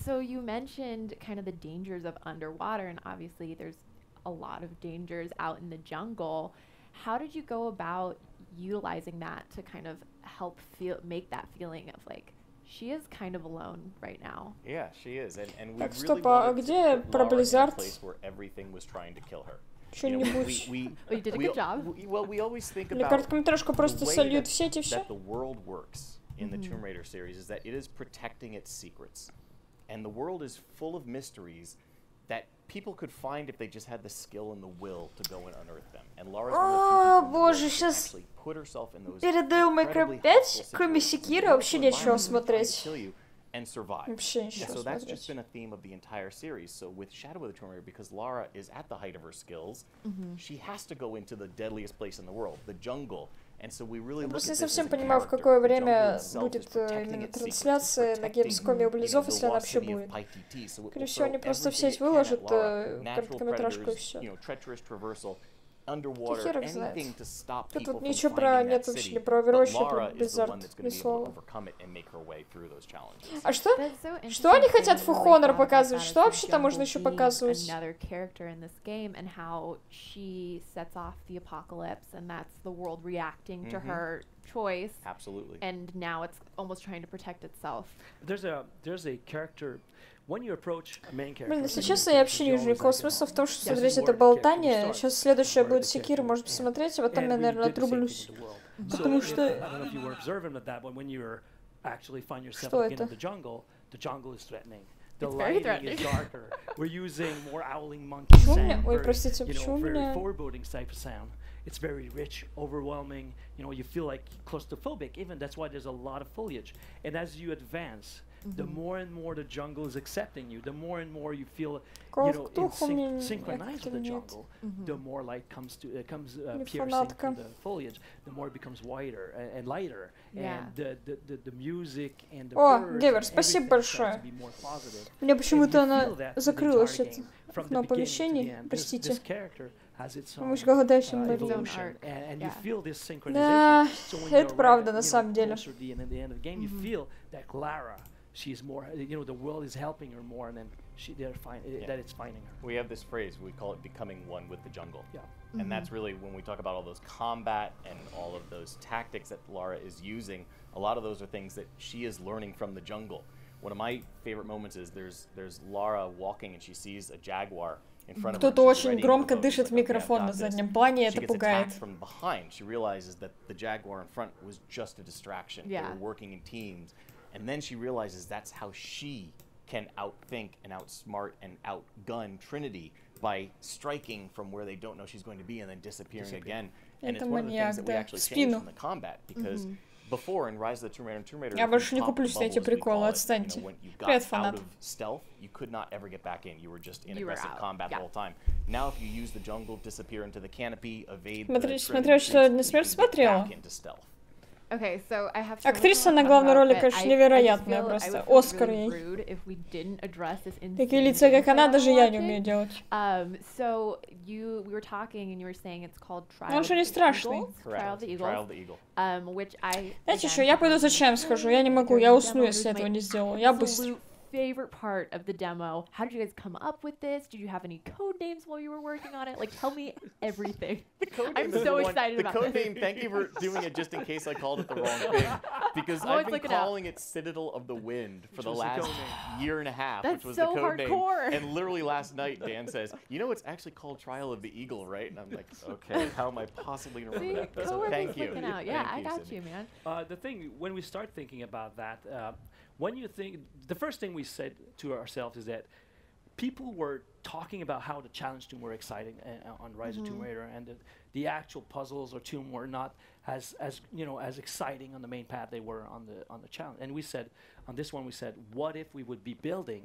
So you mentioned kind of the dangers of underwater, and obviously there's a lot of dangers out in the jungle. How did you go about utilizing that to kind of help make that feeling of like, she is kind of alone right now? Yeah, she is, and we так, really стоп, а где про Blizzard? Place where everything was trying to kill her. Что-нибудь. You did a good job. Well, we always think Или about короткометражку просто сольют в сеть и все? that the world works in the Tomb Raider series is that it is protecting its secrets. And the world is full of mysteries that people could find if they just had the skill and the will to go and unearth them. And Lara's one of the people who actually put herself in those перед Devil May Cry 5, кроме Секира, вообще нечего смотреть. And survive. Вообще нечего So that's смотреть. just been a theme of the entire series. So with Shadow of the Tomb Raider, because Lara is at the height of her skills, she has to go into the deadliest place in the world, the jungle. And so we really look at Просто не this as совсем a понимаю, в character. какое The время jungle itself будет is protecting именно its secrets, трансляция на Gamescom у Близов, если она вообще будет. Скорее всего, они просто в сеть выложат короткометражку и все. Underwater, anything to stop Тут people вот from ничего finding про that нет вообще, city. ни про But Overwatch, ни Lara про is the one Blizzard, that's ни going to be able to слова. overcome it and make her way through those challenges. А что они хотят в For Honor показывать? Что вообще там можно еще показывать? Another character in this game and how she sets off the apocalypse, and that's the world reacting to her choice. Absolutely. And now it's almost trying to protect itself. There's a character. When you approach a main character, Блин, если честно, я вообще не вижу никакого смысла в том, что смотреть это болтание. Сейчас следующее будет Секира, может посмотреть, а потом я, наверное, отрублюсь. Потому что... Что это? The jungle is threatening. It's very threatening. Is darker. We're using more owling monkey sound. Ой, простите, почему у very меня... foreboding type of sound. It's very rich, overwhelming. You know, you feel like claustrophobic. Even that's why there's a lot of foliage. And as you advance, the more and more the jungle is accepting you, the more and more you feel, synchronized with the jungle, the more light comes piercing through the foliage, the more it becomes whiter and lighter, and the music and the birds, Гевер, спасибо большое. Мне почему-то она закрылась, это окно оповещений, простите. Муж Голодащим более. Да, это правда на самом деле. She's more, the world is helping her more, and then that it's finding her. We have this phrase, we call it becoming one with the jungle. Yeah. And that's really when we talk about all those combat and all of those tactics that Lara is using, a lot of those are things that she is learning from the jungle. One of my favorite moments is there's Lara walking and she sees a jaguar in front of her. Кто-то очень громко дышит в микрофон на заднем плане, это пугает. From behind, she realizes that the jaguar in front was just a distraction. They were working in teams. And then she realizes that's how she can outthink and outsmart and outgun Trinity by striking from where they don't know she's going to be and then disappearing again. And it's one of the things that we actually changed from the combat because before in Rise of the Tomb Raider and Tomb Raider, я больше не куплю все эти приколы, отстаньте. Привет, фанат. Stealth, you could not ever get back in. You were just in aggressive combat the whole time. Now if you use the jungle, disappear into the canopy, evade the Trinity, смотрю, что на смерть смотрела. Okay, so I have Актриса на главной роли, конечно, невероятная просто. Оскар ей. Такие лица, как она, даже я не умею делать. So we were talking and you were saying it's called Trial of the Eagle. Which I... Знаете что, я пойду за чаем схожу, я не могу, я усну, если этого не сделаю. Я быстро. Favorite part of the demo. How did you guys come up with this? Did you have any code names while you were working on it? Like, tell me everything. I'm so excited about this. The code name, thank you for doing it just in case I called it the wrong thing. Because I've been calling it Citadel of the Wind for the last year and a half, which was the code name. And literally last night, Dan says, it's actually called Trial of the Eagle, right? And I'm like, okay, how am I possibly going to remember that? So thank you. Yeah, I got you, man. The thing, when we start thinking about that, when you think, the first thing we said to ourselves is that people were talking about how the challenge tomb were exciting on Rise of Tomb Raider, and the actual puzzles or tomb were not as exciting on the main path they were on the challenge. And we said, on this one, we said, what if we would be building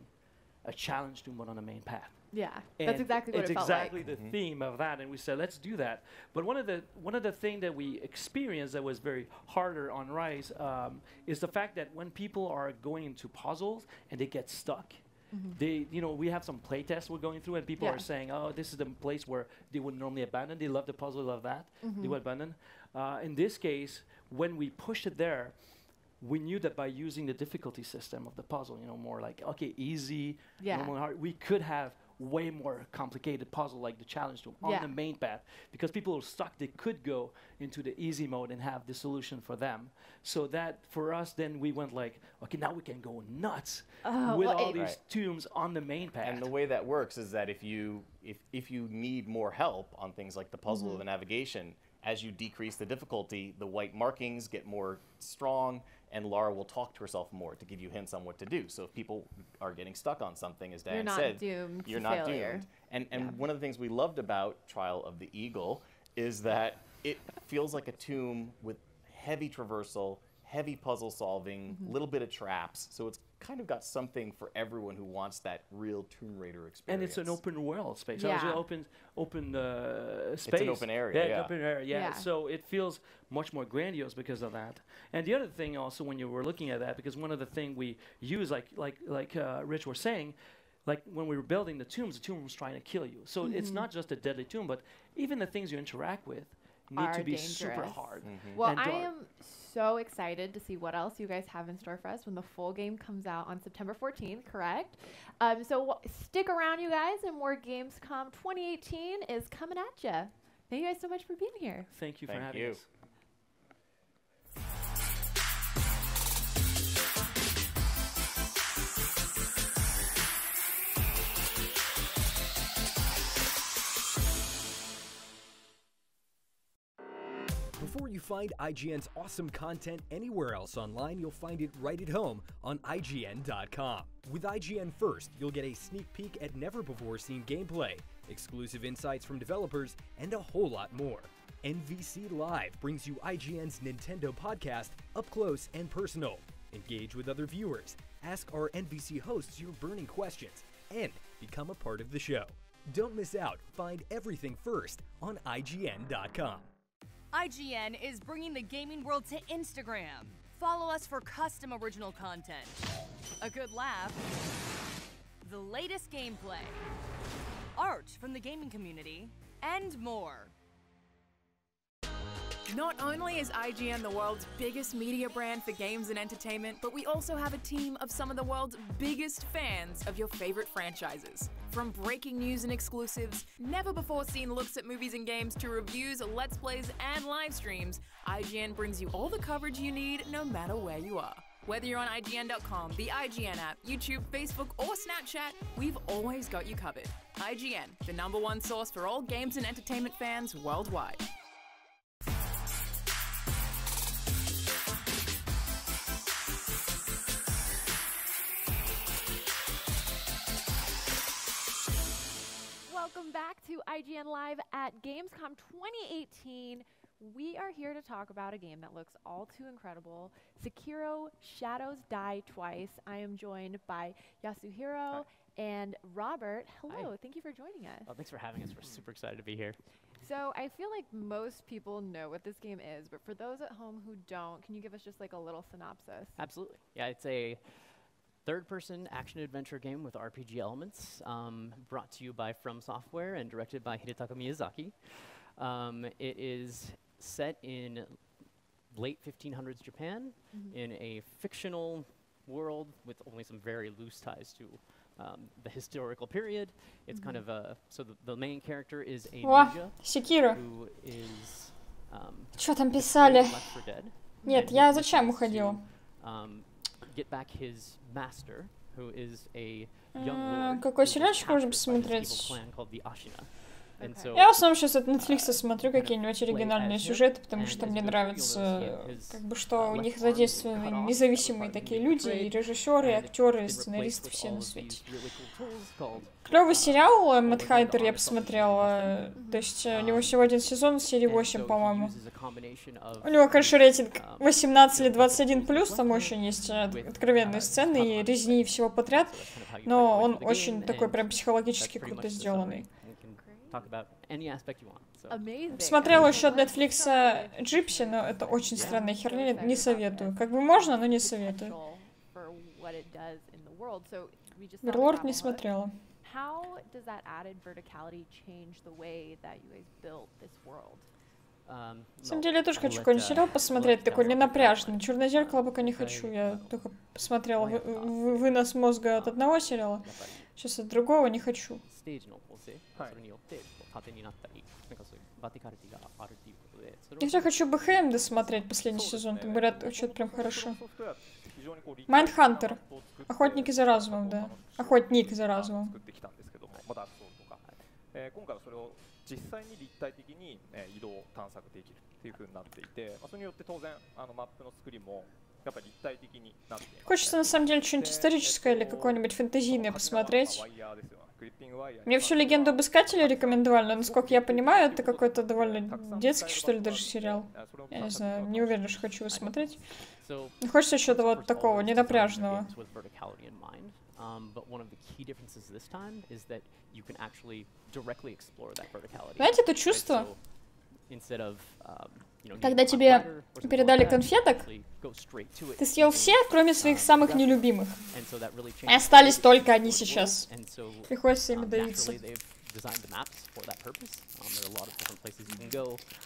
a challenge tomb on the main path? Yeah, that's exactly what it felt like. It's exactly the theme of that, and we said, let's do that. But one of the things that we experienced that was very harder on Rise is the fact that when people are going into puzzles and they get stuck, they, we have some playtests we're going through, and people are saying, oh, this is the place where they would normally abandon. They love the puzzle, love that. They would abandon. In this case, when we pushed it there, we knew that by using the difficulty system of the puzzle, more like, okay, easy, normal, hard, we could have way more complicated puzzle like the challenge tomb on the main path, because people are stuck. They could go into the easy mode and have the solution for them. So that for us, then we went like, okay, now we can go nuts with all these tombs on the main path. And the way that works is that if you need more help on things like the puzzle or the navigation, as you decrease the difficulty, the white markings get more strong, and Lara will talk to herself more to give you hints on what to do. So if people are getting stuck on something, as Dan said, you're not doomed. And one of the things we loved about Trial of the Eagle is that it feels like a tomb with heavy traversal, heavy puzzle solving, little bit of traps. So it's kind of got something for everyone who wants that real Tomb Raider experience. And it's an open world space. Yeah. It's an open space. It's an open area. Yeah, open area. Yeah. So it feels much more grandiose because of that. And the other thing also, when you were looking at that, because one of the things we use, like Rich was saying, like when we were building the tomb was trying to kill you. So it's not just a deadly tomb, but even the things you interact with need to be super hard. Well, I am so excited to see what else you guys have in store for us when the full game comes out on September 14th, correct? So stick around, you guys, and more Gamescom 2018 is coming at you. Thank you guys so much for being here. Thank you for having us. Before you find IGN's awesome content anywhere else online, you'll find it right at home on IGN.com. With IGN First, you'll get a sneak peek at never-before-seen gameplay, exclusive insights from developers, and a whole lot more. NVC Live brings you IGN's Nintendo podcast up close and personal. engage with other viewers, ask our NPC hosts your burning questions, and become a part of the show. Don't miss out. Find everything first on IGN.com. IGN is bringing the gaming world to Instagram. Follow us for custom original content, a good laugh, the latest gameplay, art from the gaming community, and more. Not only is IGN the world's biggest media brand for games and entertainment, but we also have a team of some of the world's biggest fans of your favorite franchises. From breaking news and exclusives, never-before-seen looks at movies and games, to reviews, let's plays, and live streams, IGN brings you all the coverage you need no matter where you are. Whether you're on IGN.com, the IGN app, YouTube, Facebook, or Snapchat, we've always got you covered. IGN, the #1 source for all games and entertainment fans worldwide. Welcome back to IGN Live at Gamescom 2018. We are here to talk about a game that looks all too incredible, Sekiro: Shadows Die Twice. I am joined by Yasuhiro and Robert. Hello, thank you for joining us. Oh, thanks for having us. We're super excited to be here. So I feel like most people know what this game is, but for those at home who don't, can you give us just like a little synopsis? Absolutely. Yeah, it's a third-person action-adventure game with RPG elements, brought to you by From Software and directed by Hidetaka Miyazaki. It is set in late 1500s Japan, in a fictional world with only some very loose ties to the historical period. It's kind of a... So the main character is a ninja who is... Что там писали? Left for Dead. Нет, я зачем уходила? Get back his master, who is a young lord. Какой сериальчик можно посмотреть? So я в основном сейчас от Netflix смотрю какие-нибудь оригинальные сюжеты, потому что мне нравится, как бы, что у них задействованы независимые такие люди, и режиссеры, и актеры, и сценаристы, все на свете. Клевый сериал Мэтт Хайдер я посмотрела, то есть у него всего один сезон, серии 8, по-моему. У него, конечно, рейтинг 18 или 21+, там очень есть откровенные сцены и резни и всего подряд, но он очень такой прям психологически круто сделанный. Смотрела еще от Netflix Gypsy, но это очень странная херня, не советую. Как бы можно, но не советую. Верлорд не смотрела. На самом деле я тоже хочу какой-нибудь сериал посмотреть, такой ненапряжный. «Черное зеркало» пока не хочу, я только посмотрела вынос мозга от одного сериала, сейчас от другого не хочу. Я все хочу БХМ досмотреть последний сезон, там говорят, что-то прям хорошо. Майндхантер. Охотники за разумом, да. Охотник за разумом. Хочется на самом деле что-нибудь историческое или какое-нибудь фэнтезийное посмотреть. Мне всю «Легенду об Искателе» рекомендовали, но, насколько я понимаю, это какой-то довольно детский, что ли, даже сериал. Я не знаю, не уверена, что хочу его смотреть. Но хочется чего-то вот такого, ненапряжного. Знаете, это чувство, когда тебе передали конфеток, ты съел все, кроме своих самых нелюбимых. И остались только они сейчас. Приходится ими давиться.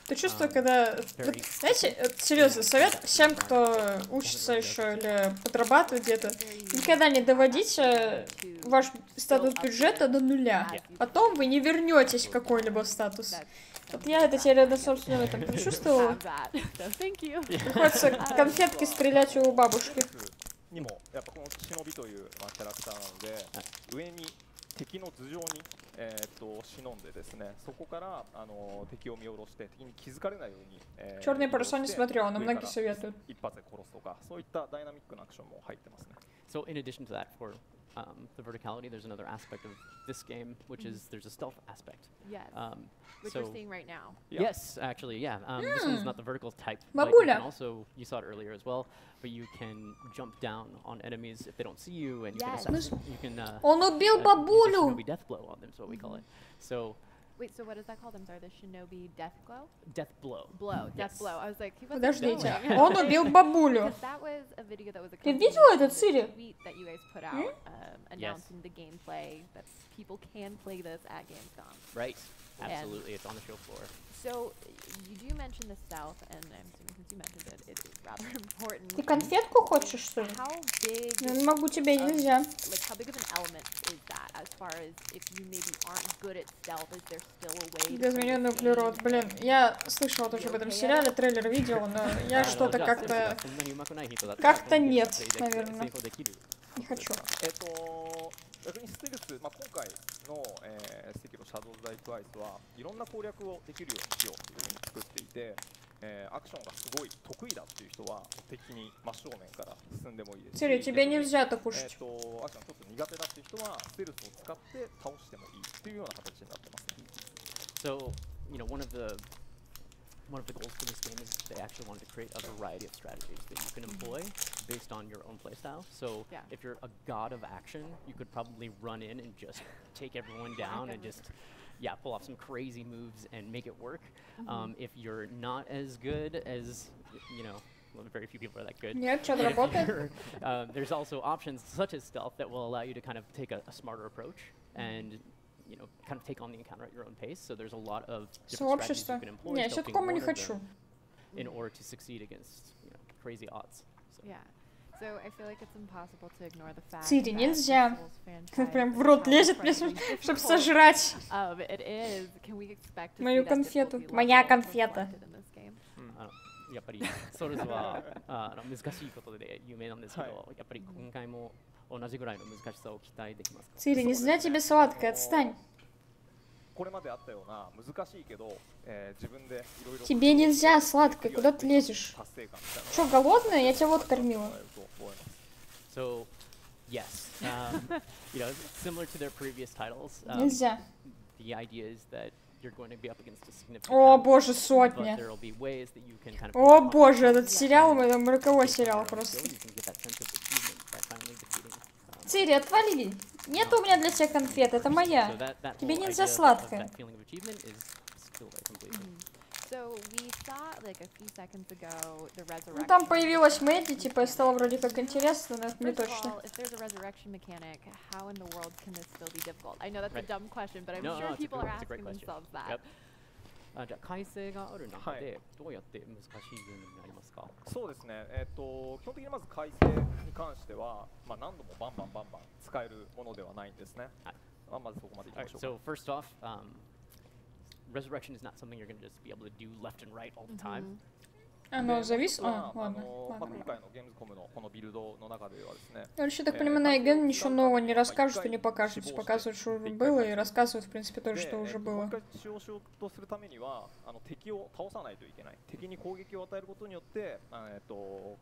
Это чувство, когда... Вот, знаете, серьезно, совет всем, кто учится еще или подрабатывает где-то, никогда не доводите ваш статус бюджета до нуля. Потом вы не вернетесь в какой-либо статус. Вот я это теперь на собственном этом почувствовала. Приходится конфетки стрелять у бабушки. 敵の頭上に、忍んでですね、そこから敵を見下ろして敵に気づかれないように、Черные паруса не смотрела, но многие советуют. 一発で殺すとか、そういったダイナミックなアクションも入ってますね。So in addition to that, for the verticality, there's another aspect of this game, which is there's a stealth aspect. Yes. Which so we're seeing right now. Yes, actually, yeah. This one's not the vertical type, Babuля. but you can also, you saw it earlier as well, but you can jump down on enemies if they don't see you, and you can Он убил бабулю! Shinobi death blow on them, is what we call it. So. Wait, so what is that called? I'm sorry, the Shinobi death glow? Death blow. Death blow. I was like, he wasn't Подождите, он убил бабулю. That was a video that was Ты видела этот tweet that you guys put out announcing the gameplay that people can play this at Gamescom. Right. Absolutely, it's on the show floor. So you do mention the stealth, and I'm assuming since you mentioned it, it is rather important. Ты конфетку хочешь, что ли? How big? Я не могу, тебе нельзя. Like, how big of an element is that? As far as if you maybe aren't good at stealth, is there still a way? Измененный углерод, блин, я слышала тоже об этом сериале, трейлер видела, но я что-то как-то нет, наверное. Не хочу. 逆にステルス、今回の、ステキのシャドウズ・ライク・アイスはいろんな攻略をできるようにしようというふうに作っていて、アクションがすごい得意だっていう人は敵に真正面から進んでもいいですし、Сири, тебе нельзя так уж. アクションちょっと苦手だっていう人はステルスを使って倒してもいいっていうような形になってますね。So, you know, one of the goals for this game is they actually wanted to create a variety of strategies that you can employ based on your own playstyle. So if you're a god of action, you could probably run in and just take everyone down and just, pull off some crazy moves and make it work. If you're not as good as, you know, well, very few people are that good. Нет, что-то работает. There's also options such as stealth that will allow you to kind of take a smarter approach and you know, kind of take on the encounter at your own pace. So there's a lot of different strategies you can employ. Не, я такому не хочу. In order to succeed against, you know, crazy odds. So. Yeah. So I feel like it's impossible to ignore the fact Сири, that нельзя. Прям в рот лезет, чтобы сожрать. It is. Can we expect to Мою конфету. Моя конфета. やっぱりソルズは難しいことで有名なんですけど、やっぱり今回も同じぐらいの難しさを期待できますか? Сири, нельзя тебе сладкое, отстань. これまであったような難しいけど、自分でいろいろ Тебе нельзя сладкое, куда ты лезешь? Что, голодная? Я тебя вот кормила. So, yes, you know, similar to their previous titles. Нельзя. The idea is that you're going to be up against a significant. О боже, сотня. О боже, этот сериал, это роковой сериал просто. Сири, отвали. Нет у меня для тебя конфет, это моя. Тебе нельзя сладкое. Ну там появилась Мэдди, типа, и стало вроде как интересно, но это не точно.そうですね。基本的にまず改正に関しては、まあ何度もバンバン使えるものではないんですね。まずそこまでいきましょうか。So first off, resurrection is not something you're going to just be able to do left and right all the time. Оно зависло? Ладно. Короче, так понимаю, на IGN ничего нового не расскажут, что не покажут. Показывают, что уже было, и рассказывают, в принципе, то, что уже было. 敵を倒さないといけない。敵に攻撃を与えることによって、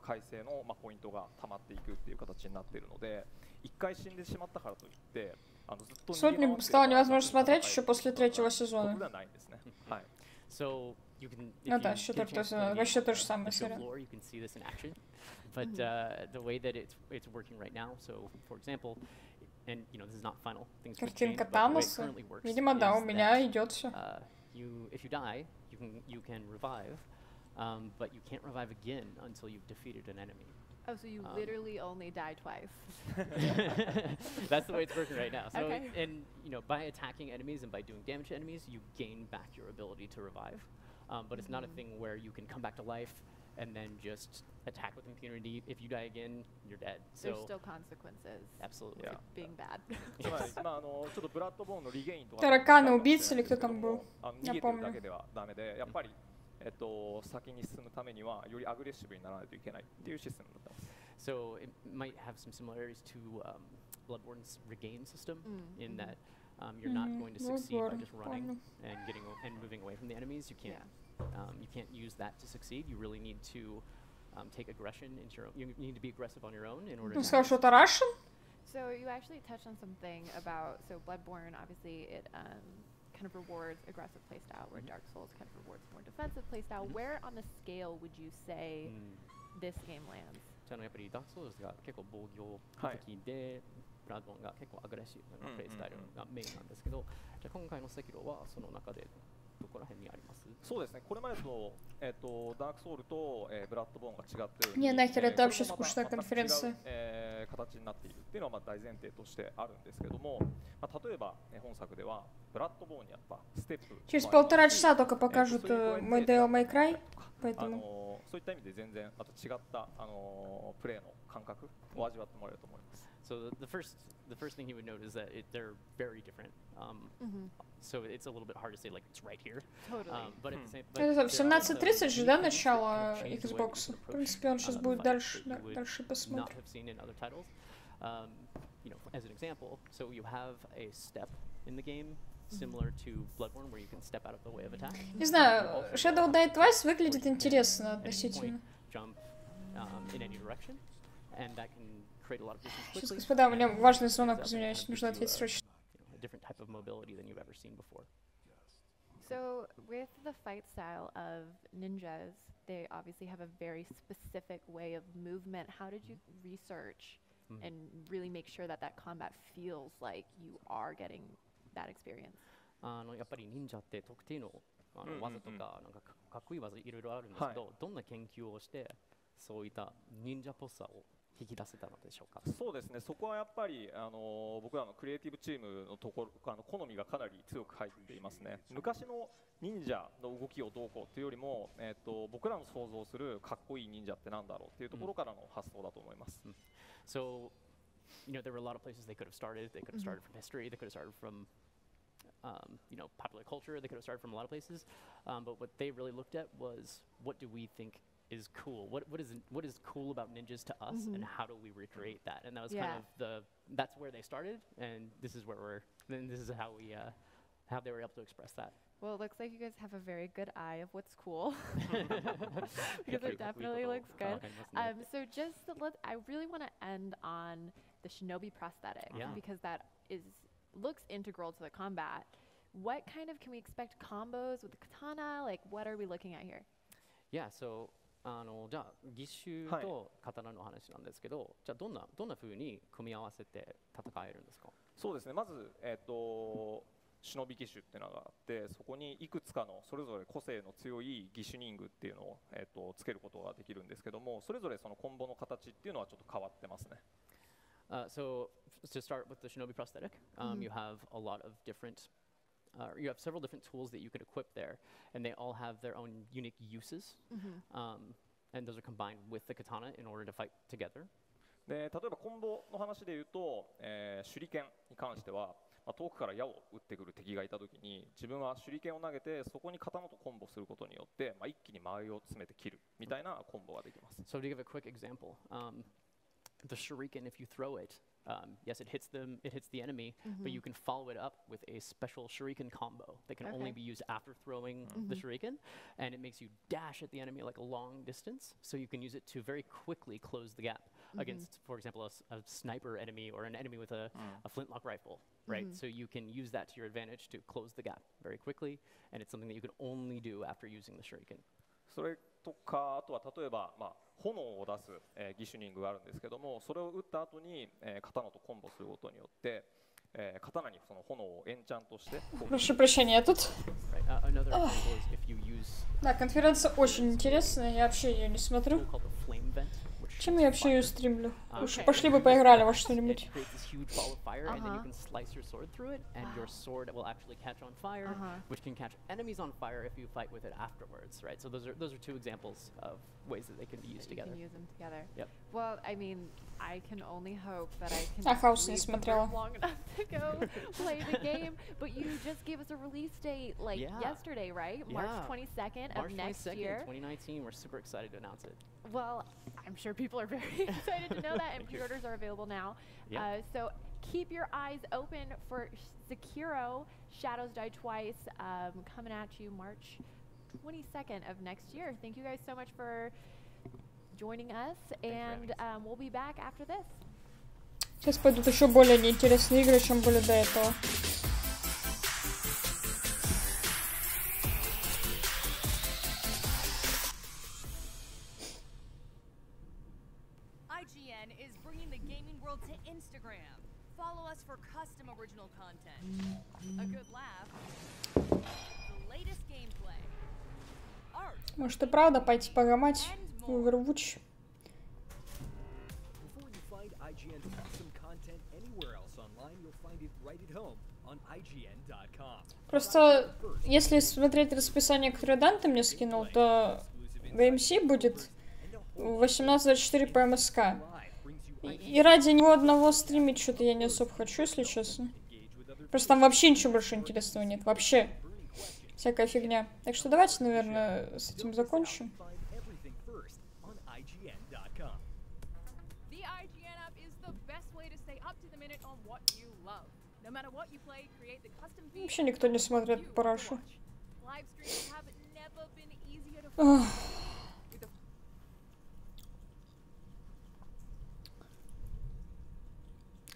改正のポイントが溜まっていくっていう形になっているので、一回死んでしまったからといって、ずっとСотню стало невозможно смотреть еще после третьего сезона. Ну да, вообще то же самое сериал. But the way that it's working right now, so for example, and you know this is not final, things can change, but the way it currently works is that if you die, you can revive, but you can't revive again until you've defeated an enemy. Oh, so you literally only die twice. That's the way it's working right now. So, okay. And you know, by attacking enemies and by doing damage to enemies, you gain back your ability to revive. But it's not a thing where you can come back to life and then just attack with impunity. If you die again, you're dead. So there's still consequences. Absolutely. For being bad. Тараканы-убийцы или кто там был? Я помню. 先に進むためにはよりアグレッシブにならないといけないっていうシステムになってます。So it might have some similarities to Bloodborne's regain system in that you're not going to succeed by just running and moving away from the enemies. You can't use that to succeed. You really need to take aggression into your own. You need to be aggressive on your own in order. Ну, сказал, что это Russian? So you actually touched on something about Bloodborne. Obviously, it kind of rewards aggressive playstyle, where Dark Souls kind of rewards more defensive playstyle. Where on the scale would you say this game lands? じゃあやっぱりダークソウルズが結構防御的で、ブラッドボーンが結構アグレッシブなプレイスタイルがメインなんですけど、じゃあ今回のセキロはその中でどこら辺にあります？そうですね。これまでとダークソウルとブラッドボーンが違ってる。Не, нахер, это вообще скучная конференция. 形になっているっていうのは大前提としてあるんですけども、例えば本作ではブラッドボーンにあったステップ。Через 1,5 часа только покажут мой Devil May Cry, поэтому. そういった意味で全然また違ったプレイの感覚を味わってもらえると思います。So the first thing he would note is that they're very different. So it's a little bit hard to say like it's right here. Totally. But at the same. Это в 17:30 же, да, начало Xbox? В принципе, он сейчас будет дальше посмотрим. Not have seen in other titles. You know, as an example, so you have a step in the game. Similar to Bloodborne, where you can step out of the way of attack. Не знаю, Shadow Die Twice выглядит интересно относительно. Jump in any direction, and that can create a lot of distance quickly. Сейчас, господа, у меня важный звонок, извиняюсь, нужно ответить срочно. A different type of mobility than you've ever seen before. So with the fight style of ninjas, they obviously have a very specific way of movement. How did you research and really make sure that that combat feels like you are getting that experience? やっぱり忍者って特定の技とかなんかかっこいい技いろいろあるんですけど、どんな研究をしてそういった忍者っぽさを引き出せたのでしょうか？そうですね。そこはやっぱり僕らのクリエイティブチームのところ好みがかなり強く入っていますね。昔の忍者の動きをどうこうというよりも、僕らの想像するかっこいい忍者ってなんだろうっていうところからの発想だと思います。So, you know, there were a lot of places they could have started. They could have started from history. They could have started from, you know, popular culture. They could have started from a lot of places. But what they really looked at was, what do we think is cool? What is cool about ninjas to us, and how do we recreate that? And that was kind of that's where they started, and this is where this is how how they were able to express that. Well, it looks like you guys have a very good eye of what's cool, because it definitely looks good. So I really want to end on the shinobi prosthetic, because that looks integral to the combat. What kind of can we expect combos with the katana? Like, what are we looking at here? Yeah, so じゃあ義手と刀の話なんですけど、じゃあどんな風に組み合わせて戦えるんですか？そうですね。まず忍び義手っていうのがあって、そこにいくつかのそれぞれ個性の強い義手人具っていうのをつけることができるんですけども、それぞれそのコンボの形っていうのはちょっと変わってますね。So to start with the shinobi prosthetic, you have a lot of different. You have several different tools that you could equip there, and they all have their own unique uses, and those are combined with the katana in order to fight together. で例えばコンボの話でいうと、手裏剣に関しては、遠くから矢を撃ってくる敵がいたときに自分は手裏剣を投げてそこに刀とコンボすることによって、一気に周りを詰めて切るみたいなコンボができます。So to give a quick example, the shuriken, if you throw it, yes, it hits the enemy, but you can follow it up with a special shuriken combo that can only be used after throwing the shuriken, and it makes you dash at the enemy like a long distance, so you can use it to very quickly close the gap against, for example, a sniper enemy or an enemy with a flintlock rifle, right? So you can use that to your advantage to close the gap very quickly, and it's something that you can only do after using the shuriken. それとかあとは例えば、炎を出す、義手人具があるんですけども、それを撃った後に、刀とコンボすることによって、刀にその炎をエンチャントして。Прошу прощения, я тут. Да, конференция очень интересная, я вообще ее не смотрю. Чем я вообще ее стримлю? Лучше пошли бы поиграли во что-нибудь. Which can catch enemies on fire if you fight with it afterwards, right? So those are two examples of ways that they can be used together. You can use them together. Yep. Well, I mean, I can only hope that I can leave long enough to go play the game. But you just gave us a release date like yesterday, right? March 22nd of next year. 2019. We're super excited to announce it. Well, I'm sure people are very excited to know that, and pre-orders are available now. So keep your eyes open for Sekiro Shadows Die Twice coming at you March 22nd of next year. Thank you guys so much for joining us, and we'll be back after this. Сейчас пойдут еще более неинтересные игры, чем были до этого. IGN is bringing the gaming world to Instagram. Follow us for custom original content, a good laugh, the latest gameplay, art. Может и правда пойти погамать в Overwatch. Просто, если смотреть расписание, которое Данте мне скинул, то DMC будет 18:24 по МСК. И ради него одного стримить что-то я не особо хочу, если честно. Просто там вообще ничего больше интересного нет. Вообще. Всякая фигня. Так что давайте, наверное, с этим закончим. Вообще никто не смотрит парашу.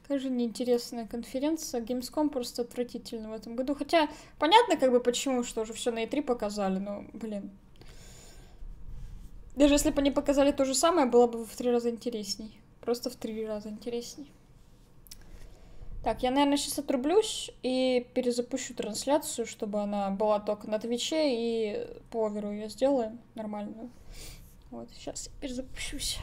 Какая же неинтересная конференция. Gamescom просто отвратительно в этом году. Хотя, понятно, как бы почему, что уже все на E3 показали, но, блин. Даже если бы они показали то же самое, было бы в 3 раза интересней. Просто в 3 раза интересней. Так, я, наверное, сейчас отрублюсь и перезапущу трансляцию, чтобы она была только на Твиче, и по оверу ее сделаем нормальную. Вот, сейчас я перезапущусь.